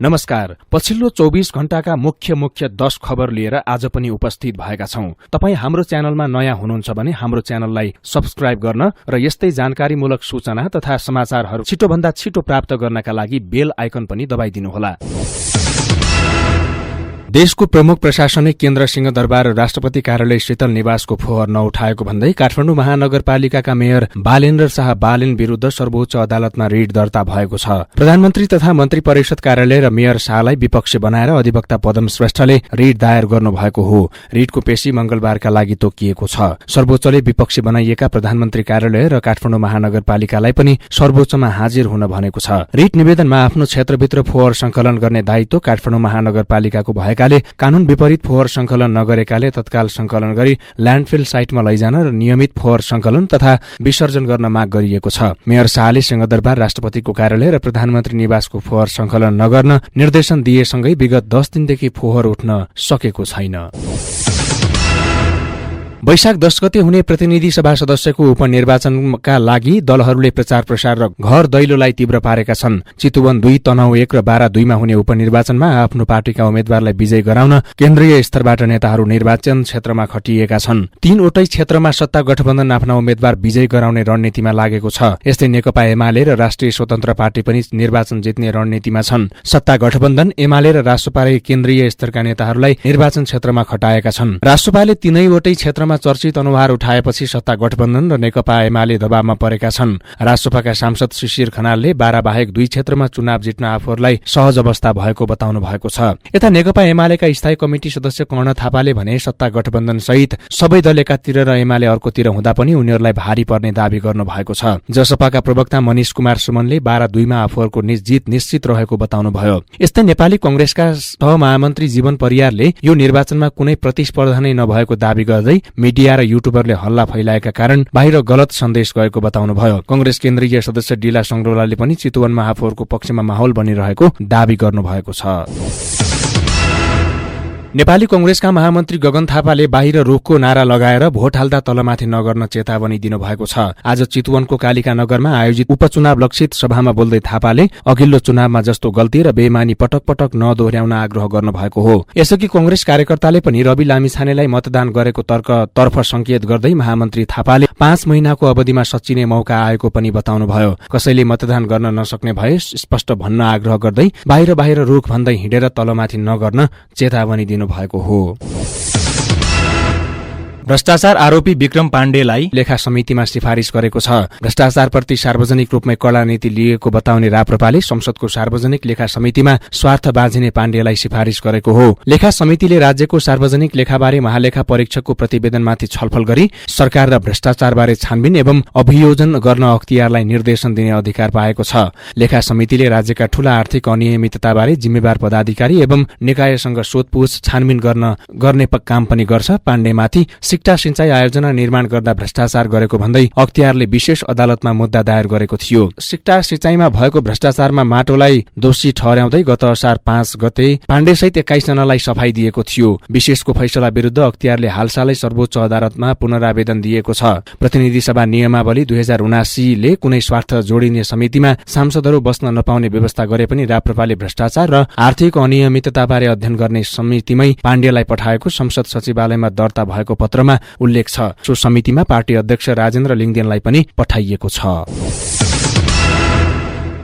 नमस्कार। पछिल्लो 24 घण्टाका मुख्य 10 खबर लिएर आज पनि उपस्थित भएका छौं। तपाई हाम्रो च्यानलमा नयाँ हुनुहुन्छ भने हाम्रो च्यानललाई सब्स्क्राइब गर्न र यस्तै जानकारीमूलक सूचना तथा समाचारहरू छिटोभन्दा छिटो प्राप्त गर्नका लागि बेल आइकन पनि दबाइदिनुहोला। देशको प्रमुख प्रशासनिक केन्द्र सिंहदरबार राष्ट्रपति कार्यालय शीतल निवासको फोहोर नउठाएको भन्दै काठमाडौँ महानगरपालिकाका मेयर बालेन्द्र शाह बालेन विरूद्ध सर्वोच्च अदालतमा रिट दर्ता भएको छ। प्रधानमन्त्री तथा मन्त्री परिषद कार्यालय र मेयर शाहलाई विपक्षी बनाएर अधिवक्ता पदम श्रेष्ठले रिट दायर गर्नुभएको हो। रिटको पेशी मंगलबारका लागि तोकिएको छ। सर्वोच्चले विपक्षी बनाइएका प्रधानमन्त्री कार्यालय र काठमाडौँ महानगरपालिकालाई पनि सर्वोच्चमा हाजिर हुन भनेको छ। रिट निवेदनमा आफ्नो क्षेत्रभित्र फोहोर संकलन गर्ने दायित्व काठमाडौँ महानगरपालिकाको भएको कानून विपरीत फोहोर संकलन नगरेकाले तत्काल संकलन गरी ल्यान्डफिल साइटमा लैजान र नियमित फोहोर संकलन तथा विसर्जन गर्न माग गरिएको छ। मेयर शाहले सिंहदरबार राष्ट्रपतिको कार्यालय र प्रधानमन्त्री निवासको फोहोर संकलन नगर्न निर्देशन दिएसँगै विगत 10 दिनदेखि फोहोर उठ्न सकेको छैन। वैशाख 10 गते हुने प्रतिनिधि सभा सदस्यको उपनिर्वाचनका लागि दलहरूले प्रचार प्रसार र घर दैलोलाई तीव्र पारेका छन्। चितुवन 2, तनहुँ 1 र बारा 2 मा हुने उपनिर्वाचनमा आफ्नो पार्टीका उम्मेद्वारलाई विजय गराउन केन्द्रीय स्तरबाट नेताहरू निर्वाचन क्षेत्रमा खटिएका छन्। 3वटै क्षेत्रमा सत्ता गठबन्धन आफ्ना उम्मेद्वार विजय गराउने रणनीतिमा लागेको छ। यस्तै नेकपा एमाले र राष्ट्रिय स्वतन्त्र पार्टी पनि निर्वाचन जित्ने रणनीतिमा छन्। सत्ता गठबन्धन एमाले र राष्ट्रपाले केन्द्रीय स्तरका नेताहरूलाई निर्वाचन क्षेत्रमा खटाएका छन्। राष्ट्रपाले 3वटै क्षेत्रमा चर्चित अनुहार उठाएपछि सत्ता गठबन्धन र नेकपा एमाले दबावमा परेका छन्। राष्ट्रपाका सांसद शिशिर खनालले 12 बाहेक 2 क्षेत्रमा चुनाव जित्न आफूहरूलाई सहज अवस्था भएको बताउनु भएको छ। यता नेकपा एमालेका स्थायी कमिटी सदस्य कर्ण थापाले भने सत्ता गठबन्धन सहित सबै दल एकातिर र एमाले अर्कोतिर हुँदा पनि उनीहरूलाई भारी पर्ने दावी गर्नु भएको छ। जसपाका प्रवक्ता मनिष कुमार सुमनले 12 2 मा आफूहरूको जित निश्चित रहेको बताउनुभयो। यस्तै नेपाली कंग्रेसका सहमहामन्त्री जीवन परियारले यो निर्वाचनमा कुनै प्रतिस्पर्धा नै नभएको दावी गर्दै मिडिया र युट्युबरले हल्ला फैलाएका कारण बाहिर गलत सन्देश गएको बताउनुभयो। कंग्रेस केन्द्रीय सदस्य डिला संग्रौलाले पनि चितुवनमा आफूहरूको पक्षमा माहौल बनिरहेको दावी गर्नुभएको छ। नेपाली कंग्रेसका महामन्त्री गगन थापाले बाहिर रुखको नारा लगाएर भोट हाल्दा तलमाथि नगर्न चेतावनी दिनुभएको छ। आज चितुवनको कालिका नगरमा आयोजित उपचुनाव लक्षित सभामा बोल्दै थापाले अघिल्लो चुनावमा जस्तो गल्ती र बेइमानी पटक पटक नदोहोर्याउन आग्रह गर्नुभएको हो। यसअघि कंग्रेस कार्यकर्ताले पनि रवि लामिछानेलाई मतदान गरेको तर्फ संकेत गर्दै महामन्त्री थापाले 5 महिनाको अवधिमा सच्चिने मौका आएको पनि बताउनुभयो। कसैले मतदान गर्न नसक्ने भए स्पष्ट भन्न आग्रह गर्दै बाहिर रुख भन्दै हिँडेर तलमाथि नगर्न चेतावनी भएको हो। भ्रष्टाचार आरोपी विक्रम पाण्डेलाई लेखा समितिमा सिफारिस गरेको छ। भ्रष्टाचारप्रति सार्वजनिक रूपमै कड़ा नीति लिएको बताउने राप्रपाले संसदको सार्वजनिक लेखा समितिमा स्वार्थ बाँझिने पाण्डेलाई सिफारिस गरेको हो। लेखा समितिले राज्यको सार्वजनिक लेखाबारे महालेखा परीक्षकको प्रतिवेदनमाथि छलफल गरी सरकार र भ्रष्टाचारबारे छानबिन एवं अभियोजन गर्न अख्तियारलाई निर्देशन दिने अधिकार पाएको छ। लेखा समितिले राज्यका ठूला आर्थिक अनियमितताबारे जिम्मेवार पदाधिकारी एवं निकायसँग सोधपुछ छानबिन गर्ने काम पनि गर्छ। पाण्डेमाथि सिक्टा सिंचाई आयोजना निर्माण गर्दा भ्रष्टाचार गरेको भन्दै अख्तियारले विशेष अदालतमा मुद्दा दायर गरेको थियो। सिक्टा सिंचाईमा भएको भ्रष्टाचारमा माटोलाई दोषी ठहर्याउँदै गत असार 5 गते पाण्डेसहित 21 जनालाई सफाई दिएको थियो। विशेषको फैसला विरुद्ध अख्तियारले हालसालै सर्वोच्च अदालतमा पुनरावेदन दिएको छ। प्रतिनिधि सभा नियमावली 2079 ले कुनै स्वार्थ जोडिने समितिमा सांसदहरू बस्न नपाउने व्यवस्था गरे पनि राप्रपाले भ्रष्टाचार र आर्थिक अनियमितताबारे अध्ययन गर्ने समितिमै पाण्डेलाई पठाएको संसद सचिवालयमा दर्ता भएको पत्रमा उल्लेख छ। सो समितिमा पार्टी अध्यक्ष राजेन्द्र लिङदेनलाई पनि पठाइएको छ।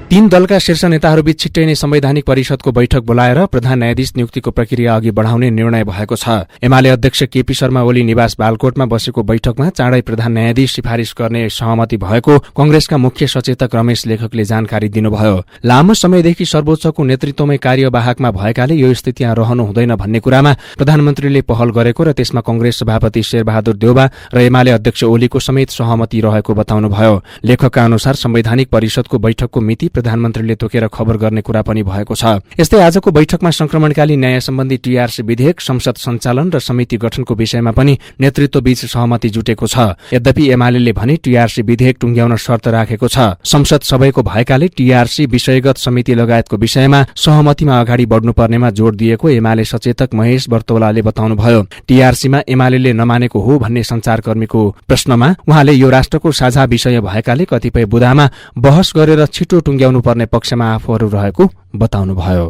3 दलका शीर्ष नेताहरूबीच छिट्टै नै संवैधानिक परिषदको बैठक बोलाएर प्रधान न्यायाधीश नियुक्तिको प्रक्रिया अघि बढाउने निर्णय भएको छ। एमाले अध्यक्ष केपी शर्मा ओली निवास बालकोटमा बसेको बैठकमा चाँडै प्रधान न्यायाधीश सिफारिस गर्ने सहमति भएको कंग्रेसका मुख्य सचेतक रमेश लेखकले जानकारी दिनुभयो। लामो समयदेखि सर्वोच्चको नेतृत्वमै कार्यवाहकमा भएकाले यो स्थिति यहाँ रहनु हुँदैन भन्ने कुरामा प्रधानमन्त्रीले पहल गरेको र त्यसमा कंग्रेस सभापति शेरबहादुर देउबा र एमाले अध्यक्ष ओलीको समेत सहमति रहेको बताउनुभयो। लेखकका अनुसार संवैधानिक परिषदको बैठकको मिति प्रधानमन्त्रीले तोकेर खबर गर्ने कुरा पनि भएको छ। यस्तै आजको बैठकमा संक्रमणकालीन न्याय सम्बन्धी टीआरसी विधेयक, संसद सञ्चालन र समिति गठनको विषयमा पनि नेतृत्वबीच सहमति जुटेको छ। यद्यपि एमाले भने टीआरसी विधेयक टुंग्याउन शर्त राखेको छ। संसद सबैको भएकाले टीआरसी विषयगत समिति लगायतको विषयमा सहमतिमा अगाडि बढ्नुपर्नेमा जोड़ दिएको एमाले सचेतक महेश बर्तौलाले बताउनुभयो। टीआरसीमा एमाले नमानेको हो भन्ने संचारकर्मीको प्रश्नमा उहाँले यो राष्ट्रको साझा विषय भएकाले कतिपय बुदामा बहस गरेर छिटो टुंग्याउनु पुर्याउनु पर्ने पक्षमा आफूहरू रहेको बताउनुभयो।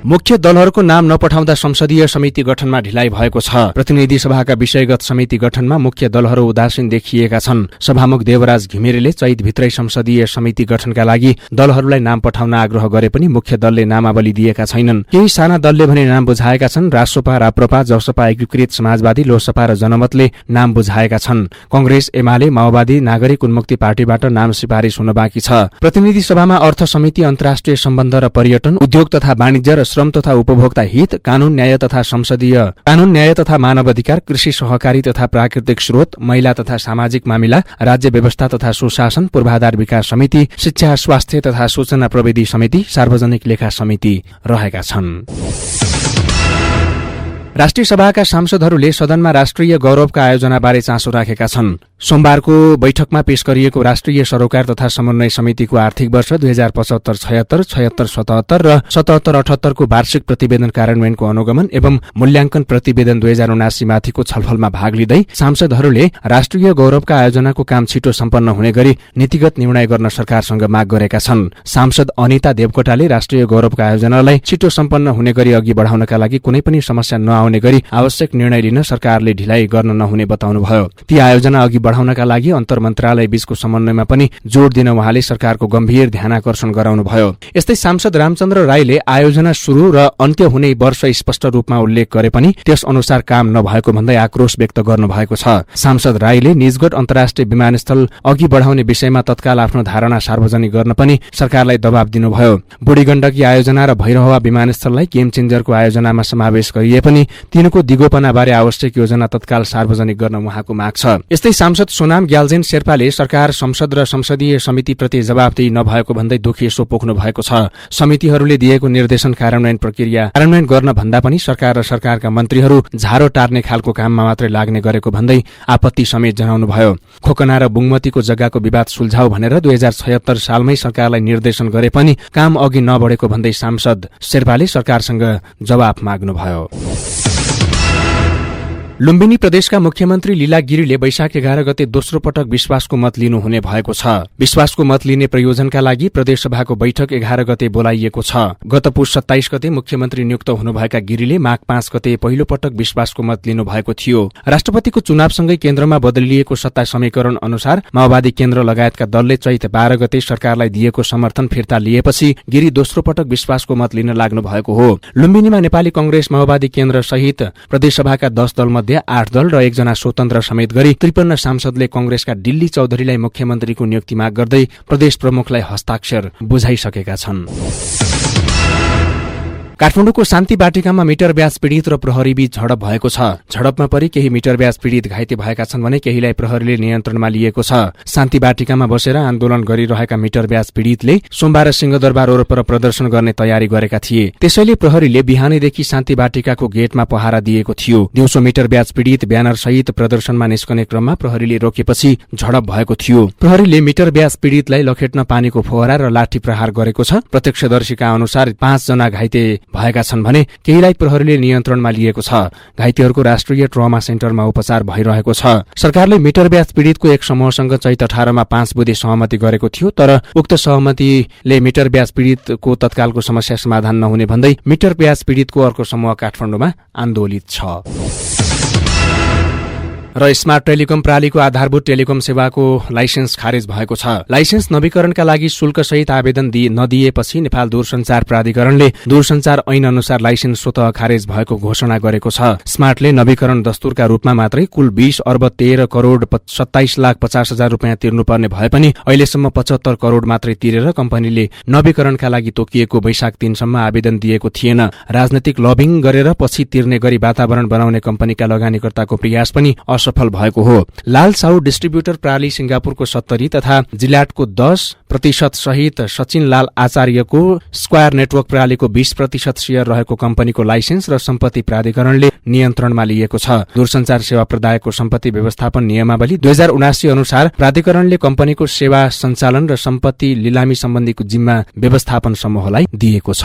मुख्य दलहरूको नाम नपठाउँदा संसदीय समिति गठनमा ढिलाइ भएको छ। प्रतिनिधि सभाका विषयगत समिति गठनमा मुख्य दलहरू उदासीन देखिएका छन्। सभामुख देवराज घिमिरेले चैतभित्रै संसदीय समिति गठनका लागि दलहरूलाई नाम पठाउन आग्रह गरे पनि मुख्य दलले नामावली दिएका छैनन्। केही साना दलले भने नाम बुझाएका छन्। राष्ट्रपा, राप्रपा, जसपा, एकीकृत समाजवादी, लोकसपा र जनमतले नाम बुझाएका छन्। कंग्रेस, एमाले, माओवादी, नागरिक उन्मुक्ति पार्टीबाट नाम सिफारिस हुन बाँकी छ। प्रतिनिधि सभामा अर्थ समिति, अन्तर्राष्ट्रिय सम्बन्ध र पर्यटन, उद्योग तथा वाणिज्य र श्रम तथा उपभोक्ता हित, कानून न्याय तथा मानवाधिकार, कृषि सहकारी तथा प्राकृतिक स्रोत, महिला तथा सामाजिक मामिला, राज्य व्यवस्था तथा सुशासन, पूर्वाधार विकास समिति, शिक्षा, स्वास्थ्य तथा सूचना प्रविधि समिति, सार्वजनिक लेखा समिति रहेका छन्। राष्ट्रिय सभाका सांसदहरूले सदनमा राष्ट्रिय गौरवका आयोजनाबारे चासो राखेका छन्। सोमबारको बैठकमा पेश गरिएको राष्ट्रिय सरोकार तथा समन्वय समितिको आर्थिक वर्ष 2075-76, 76-77 र 77-78 को वार्षिक प्रतिवेदन कार्यान्वयनको अनुगमन एवं मूल्याङ्कन प्रतिवेदन 2079 माथिको छलफलमा भाग लिँदै सांसदहरूले राष्ट्रिय गौरवका आयोजनाको काम छिटो सम्पन्न हुने गरी नीतिगत निर्णय गर्न सरकारसँग माग गरेका छन्। सांसद अनिता देवकोटाले राष्ट्रिय गौरवका आयोजनालाई छिटो सम्पन्न हुने गरी अघि बढाउनका लागि कुनै पनि समस्या नआउने गरी आवश्यक निर्णय लिन सरकारले ढिलाइ गर्न नहुने बताउनुभयो। ती आयोजना अघि बढाउनका लागि अन्तर मन्त्रालय बीचको समन्वयमा पनि जोड़ दिन उहाँले सरकारको गम्भीर ध्यानाकर्षण गराउनुभयो। यस्तै सांसद रामचन्द्र राईले आयोजना शुरू र अन्त्य हुने वर्ष स्पष्ट रूपमा उल्लेख गरे पनि त्यस अनुसार काम नभएको भन्दै आक्रोश व्यक्त गर्नुभएको छ। सांसद राईले निजगढ अन्तर्राष्ट्रिय विमानस्थल अघि बढाउने विषयमा तत्काल आफ्नो धारणा सार्वजनिक गर्न पनि सरकारलाई दबाव दिनुभयो। बुढी गण्डकी आयोजना र भैरहवा विमानस्थललाई गेम चेन्जरको आयोजनामा समावेश गरिए पनि तिनको दिगोपनाबारे आवश्यक योजना तत्काल सार्वजनिक गर्न उहाँको माग छ। यस्तै सांसद सोनाम ग्याल्जेन शेर्पाले सरकार, संसद र संसदीय समितिप्रति जवाफदेही नभएको भन्दै दुखिएसो पोख्नु भएको छ। समितिहरूले दिएको निर्देशन कार्यान्वयन गर्न भन्दा पनि सरकार र सरकारका मन्त्रीहरू झारो टार्ने खालको काममा मात्रै लाग्ने गरेको भन्दै आपत्ति समेत जनाउनुभयो। खोकना र बुङमतीको जग्गाको विवाद सुल्झाउ भनेर 2076 सालमै सरकारलाई निर्देशन गरे पनि काम अघि नबढेको भन्दै सांसद शेर्पाले सरकारसँग जवाफ माग्नुभयो। लुम्बिनी प्रदेशका मुख्यमन्त्री लीला गिरीले वैशाख 11 गते दोस्रो पटक विश्वासको मत लिनुहुने भएको छ। विश्वासको मत लिने प्रयोजनका लागि प्रदेशसभाको बैठक 11 गते बोलाइएको छ। गत पुस 27 गते मुख्यमन्त्री नियुक्त हुनुभएका गिरीले माघ 5 गते पहिलो पटक विश्वासको मत लिनुभएको थियो। राष्ट्रपतिको चुनावसँगै केन्द्रमा बदलिएको सत्ता समीकरण अनुसार माओवादी केन्द्र लगायतका दलले चैत 12 गते सरकारलाई दिएको समर्थन फिर्ता लिएपछि गिरी दोस्रो पटक विश्वासको मत लिन लाग्नु भएको हो। लुम्बिनीमा नेपाली कंग्रेस, माओवादी केन्द्र सहित प्रदेशसभाका 10 दलमध्ये 8 दल र एकजना स्वतन्त्र समेत गरी 53 सांसदले कंग्रेसका डिल्ली चौधरीलाई मुख्यमन्त्रीको नियुक्ति माग गर्दै प्रदेश प्रमुखलाई हस्ताक्षर बुझाइसकेका छन्। काठमाडौँको शान्ति बाटिकामा मिटर ब्याज पीड़ित र प्रहरी बीच झडप भएको छ। झडपमा परि केही मिटर ब्याज पीड़ित घाइते भएका छन् भने केहीलाई प्रहरीले नियन्त्रणमा लिएको छ। शान्ति बाटिकामा बसेर आन्दोलन गरिरहेका मिटर ब्याज पीड़ितले सोमबार सिंहदरबार वरपर प्रदर्शन गर्ने तयारी गरेका थिए। त्यसैले प्रहरीले बिहानैदेखि शान्ति बाटिकाको गेटमा पहरा दिएको थियो। दिउँसो मिटर ब्याज पीड़ित ब्यानर सहित प्रदर्शनमा निस्कने क्रममा प्रहरीले रोकेपछि झडप भएको थियो। प्रहरीले मिटर ब्याज पीड़ितलाई लखेट्न पानीको फोहरा र लाठी प्रहार गरेको छ। प्रत्यक्षदर्शीका अनुसार 5 जना घाइते भएका छन् भने केहीलाई प्रहरीले नियन्त्रणमा लिएको छ। घाइतेहरूको राष्ट्रिय ट्रमा सेन्टरमा उपचार भइरहेको छ। सरकारले मिटर ब्याज पीड़ितको एक समूहसँग चैत 18 मा 5 बुँदे सहमति गरेको थियो, तर उक्त सहमतिले मिटर ब्याज पीड़ितको तत्कालको समस्या समाधान नहुने भन्दै मिटर ब्याज पीड़ितको अर्को समूह काठमाडौँमा आन्दोलित छ। र स्मार्ट टेलिकम प्रणालीको आधारभूत टेलिकम सेवाको लाइसेन्स खारेज भएको छ। लाइसेन्स नवीकरणका लागि शुल्क सहित आवेदन नदिएपछि नेपाल दूरसञ्चार प्राधिकरणले दूरसञ्चार ऐन अनुसार लाइसेन्स स्वतः खारेज भएको घोषणा गरेको छ। स्मार्टले नवीकरण दस्तुरका रूपमा मात्रै कुल 20 अर्ब 13 करोड 27 लाख 50 हजार रुपियाँ तिर्नुपर्ने भए पनि अहिलेसम्म 75 करोड मात्रै तिरेर कम्पनीले नवीकरणका लागि तोकिएको वैशाख 3 सम्म आवेदन दिएको थिएन। राजनैतिक लबिङ गरेर पछि तिर्ने गरी वातावरण बनाउने कम्पनीका लगानीकर्ताको प्रयास पनि असफल भएको हो। लाल साउ डिस्ट्रिब्युटर प्रणाली सिंगापुरको 70 तथा जिलाटको 10% सहित सचिन लाल आचार्यको स्क्वायर नेटवर्क प्रणालीको 20% शेयर रहेको कम्पनीको लाइसेन्स र सम्पत्ति प्राधिकरणले नियन्त्रणमा लिएको छ। दूरसञ्चार सेवा प्रदायकको सम्पत्ति व्यवस्थापन नियमावली 2079 अनुसार प्राधिकरणले कम्पनीको सेवा सञ्चालन र सम्पत्ति लिलामी सम्बन्धीको जिम्मा व्यवस्थापन समूहलाई दिएको छ।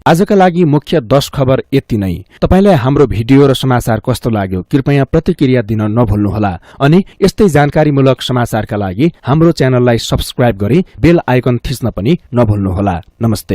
आजका लागि मुख्य 10 खबर यति नै। तपाईलाई हाम्रो भिडियो र समाचार कस्तो लाग्यो कृपया प्रतिक्रिया दिन नभुल्नुहोला अनि यस्तै जानकारीमूलक समाचारका लागि हाम्रो च्यानललाई सब्स्क्राइब गरी बेल आइकन थिच्न पनि नभुल्नुहोला। नमस्ते।